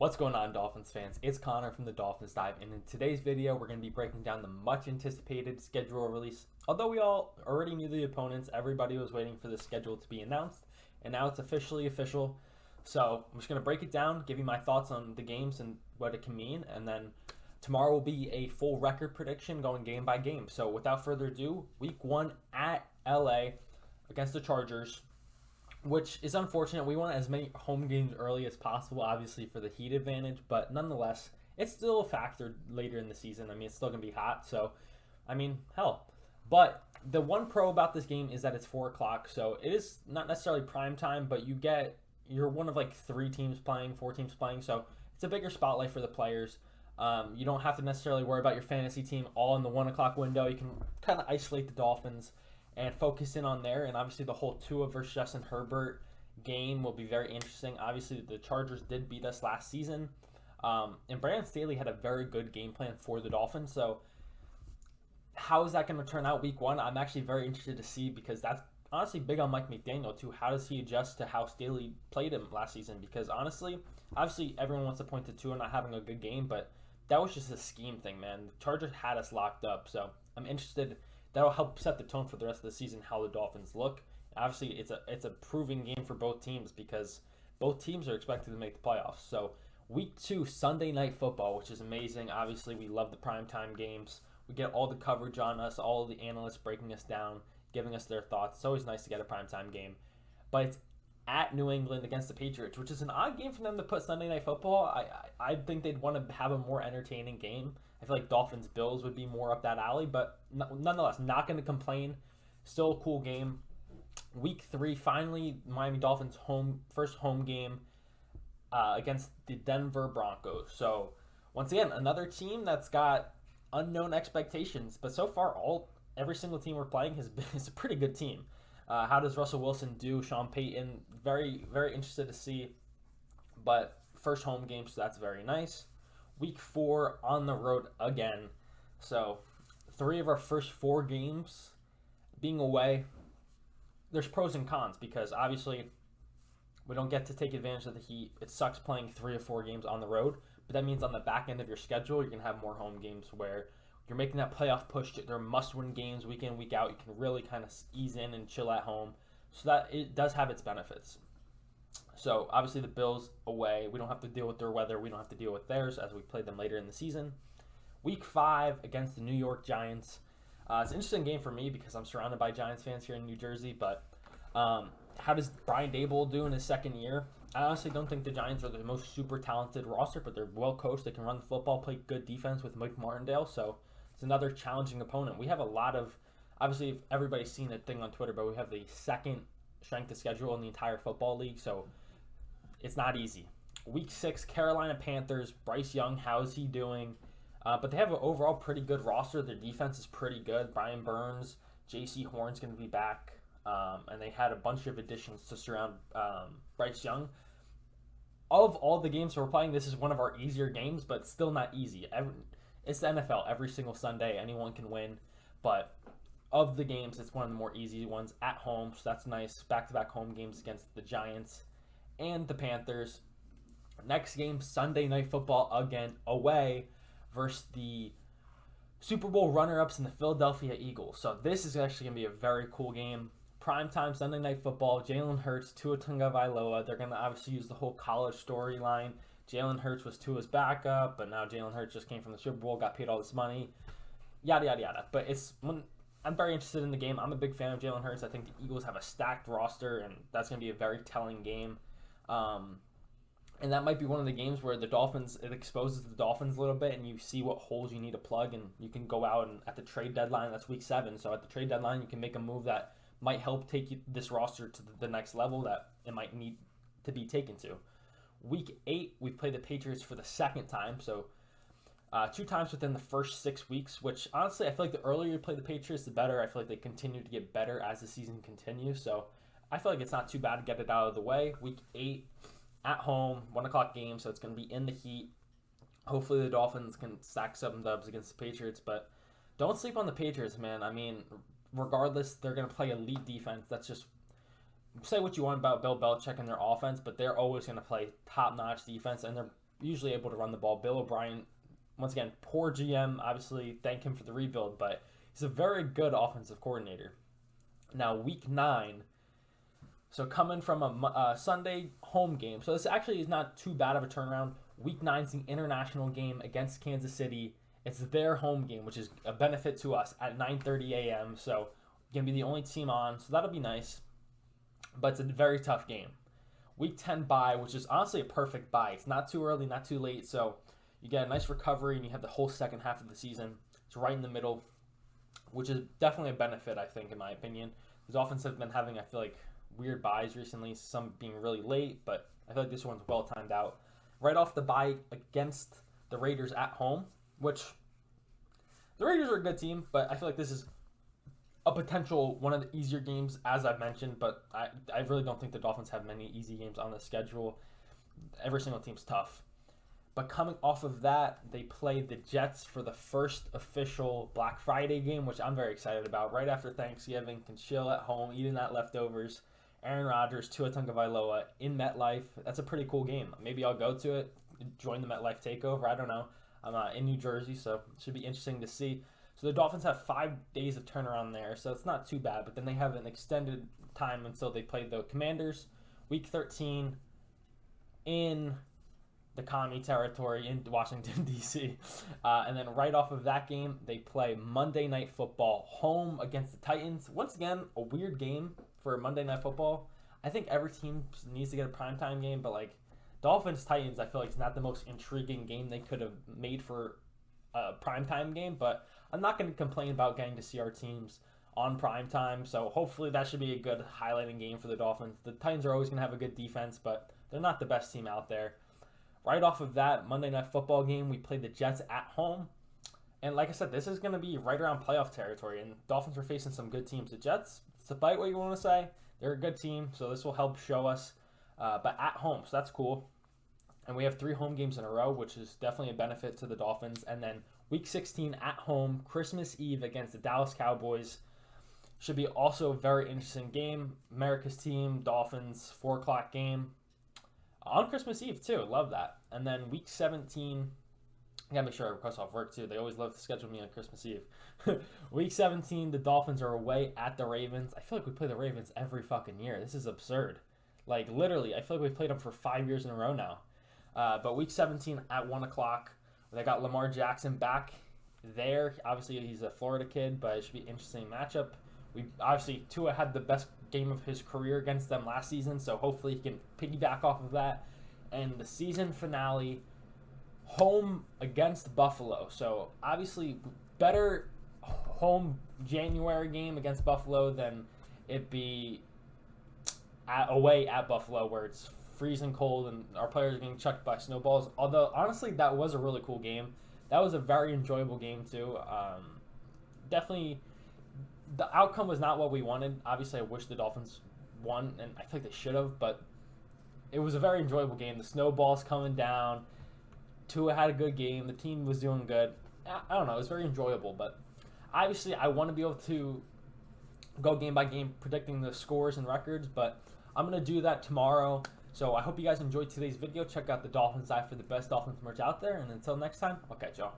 What's going on, Dolphins fans? It's Connor from the Dolphins Dive, and in today's video, we're going to be breaking down the much anticipated schedule release. Although we all already knew the opponents, everybody was waiting for the schedule to be announced, and now it's officially official. So I'm just going to break it down, give you my thoughts on the games and what it can mean, and then tomorrow will be a full record prediction going game by game. So without further ado, week 1 at LA against the Chargers, which is unfortunate. We want as many home games early as possible, obviously, for the heat advantage, but nonetheless, it's still a factor later in the season. I mean, it's still going to be hot, so, I mean, hell. But the one pro about this game is that it's 4 o'clock, so it is not necessarily prime time, but you're one of like 4 teams playing, so it's a bigger spotlight for the players. You don't have to necessarily worry about your fantasy team all in the 1 o'clock window. You can kind of isolate the Dolphins and focus in on there. And obviously the whole Tua versus Justin Herbert game will be very interesting. Obviously the Chargers did beat us last season. And Brandon Staley had a very good game plan for the Dolphins. So how is that going to turn out week 1? I'm actually very interested to see, because that's honestly big on Mike McDaniel too. How does he adjust to how Staley played him last season? Because honestly, obviously everyone wants to point to Tua not having a good game, but that was just a scheme thing, man. The Chargers had us locked up. So I'm interested. That'll help set the tone for the rest of the season, how the Dolphins look. Obviously, it's a proving game for both teams, because both teams are expected to make the playoffs. So week 2, Sunday Night Football, which is amazing. Obviously, we love the primetime games. We get all the coverage on us, all of the analysts breaking us down, giving us their thoughts. It's always nice to get a primetime game. But it's at New England against the Patriots, which is an odd game for them to put Sunday Night Football. I think they'd want to have a more entertaining game. I feel like Dolphins-Bills would be more up that alley, but nonetheless, not going to complain. Still a cool game. Week 3, finally, Miami Dolphins first home game against the Denver Broncos. So once again, another team that's got unknown expectations, but so far every single team we're playing is a pretty good team. How does Russell Wilson do? Sean Payton, very, very interested to see. But first home game, so that's very nice. Week 4 on the road again. So 3 of our first 4 games being away. There's pros and cons, because obviously we don't get to take advantage of the heat. It sucks playing 3 or 4 games on the road, but that means on the back end of your schedule, you're going to have more home games where you're making that playoff push. They're must-win games week in, week out. You can really kind of ease in and chill at home. So that it does have its benefits. So obviously the Bills away, we don't have to deal with their weather. We don't have to deal with theirs as we play them later in the season. Week 5 against the New York Giants. It's an interesting game for me because I'm surrounded by Giants fans here in New Jersey. But how does Brian Daboll do in his second year? I honestly don't think the Giants are the most super talented roster, but they're well coached. They can run the football, play good defense with Mike Martindale. So it's another challenging opponent. We have a lot of, obviously everybody's seen a thing on Twitter, but we have the second strength of schedule in the entire football league. So it's not easy. Week 6, Carolina Panthers. Bryce Young, how's he doing? But they have an overall pretty good roster. Their defense is pretty good. Brian Burns, J.C. Horn's going to be back. And they had a bunch of additions to surround Bryce Young. Of all the games we're playing, this is one of our easier games, but still not easy. It's the NFL. Every single Sunday, anyone can win. But of the games, it's one of the more easy ones at home, so that's nice. Back-to-back home games against the Giants and the Panthers. Next game, Sunday Night Football again, away versus the Super Bowl runner-ups in the Philadelphia Eagles. So this is actually going to be a very cool game. Primetime Sunday Night Football, Jalen Hurts, Tua Tagovailoa. They're going to obviously use the whole college storyline. Jalen Hurts was Tua's backup, but now Jalen Hurts just came from the Super Bowl, got paid all this money, yada, yada, yada. But I'm very interested in the game. I'm a big fan of Jalen Hurts. I think the Eagles have a stacked roster, and that's going to be a very telling game. And that might be one of the games where it exposes the Dolphins a little bit, and you see what holes you need to plug, and you can go out and at the trade deadline, that's week 7. So at the trade deadline, you can make a move that might help take this roster to the next level that it might need to be taken to. Week 8, we've played the Patriots for the second time. So 2 times within the first 6 weeks, which honestly, I feel like the earlier you play the Patriots, the better. I feel like they continue to get better as the season continues. So I feel like it's not too bad to get it out of the way. Week 8, at home, 1 o'clock game, so it's going to be in the heat. Hopefully the Dolphins can stack some dubs against the Patriots, but don't sleep on the Patriots, man. I mean, regardless, they're going to play elite defense. That's just say what you want about Bill Belichick and their offense, but they're always going to play top-notch defense, and they're usually able to run the ball. Bill O'Brien, once again, poor GM. Obviously, thank him for the rebuild, but he's a very good offensive coordinator. Now, week 9, so coming from a Sunday home game, so this actually is not too bad of a turnaround. Week 9 is the international game against Kansas City. It's their home game, which is a benefit to us at 9:30 a.m. So going to be the only team on, so that'll be nice. But it's a very tough game. Week 10 bye, which is honestly a perfect bye. It's not too early, not too late, so you get a nice recovery and you have the whole second half of the season. It's right in the middle, which is definitely a benefit, I think, in my opinion. The Dolphins have been having, I feel like, weird buys recently, some being really late, but I feel like this one's well timed out. Right off the bye against the Raiders at home, which the Raiders are a good team, but I feel like this is a potential one of the easier games, as I've mentioned, but I really don't think the Dolphins have many easy games on the schedule. Every single team's tough. But coming off of that, they play the Jets for the first official Black Friday game, which I'm very excited about. Right after Thanksgiving, can chill at home, eating that leftovers. Aaron Rodgers, Tua Tagovailoa in MetLife. That's a pretty cool game. Maybe I'll go to it, join the MetLife takeover. I don't know. I'm in New Jersey, so it should be interesting to see. So the Dolphins have 5 days of turnaround there, so it's not too bad. But then they have an extended time until they play the Commanders, Week 13 in the Commie territory in Washington, D.C. And then right off of that game, they play Monday Night Football home against the Titans. Once again, a weird game for Monday Night Football. I think every team needs to get a primetime game, but like Dolphins-Titans, I feel like it's not the most intriguing game they could have made for a primetime game, but I'm not going to complain about getting to see our teams on primetime, so hopefully that should be a good highlighting game for the Dolphins. The Titans are always going to have a good defense, but they're not the best team out there. Right off of that Monday Night Football game, we played the Jets at home. And like I said, this is going to be right around playoff territory, and Dolphins are facing some good teams. The Jets, despite what you want to say, they're a good team, so this will help show us. But at home, so that's cool. And we have 3 home games in a row, which is definitely a benefit to the Dolphins. And then Week 16 at home, Christmas Eve against the Dallas Cowboys. Should be also a very interesting game. America's team, Dolphins, 4 o'clock game. On Christmas Eve, too. Love that. And then Week 17, I gotta make sure I request off work, too. They always love to schedule me on Christmas Eve. Week 17, the Dolphins are away at the Ravens. I feel like we play the Ravens every fucking year. This is absurd. Like, literally, I feel like we've played them for 5 years in a row now. But Week 17 at 1 o'clock, they got Lamar Jackson back there. Obviously, he's a Florida kid, but it should be an interesting matchup. Obviously, Tua had the best game of his career against them last season, so hopefully he can piggyback off of that. And the season finale, home against Buffalo. So obviously, better home January game against Buffalo than it be away at Buffalo, where it's freezing cold and our players are getting chucked by snowballs. Although, honestly, that was a really cool game. That was a very enjoyable game, too. Definitely, the outcome was not what we wanted. Obviously, I wish the Dolphins won, and I feel like they should have, but it was a very enjoyable game. The snowballs coming down. Tua had a good game. The team was doing good. I don't know. It was very enjoyable, but obviously, I want to be able to go game by game predicting the scores and records, but I'm going to do that tomorrow. So I hope you guys enjoyed today's video. Check out the Dolphins Eye for the best Dolphins merch out there. And until next time, I'll catch y'all.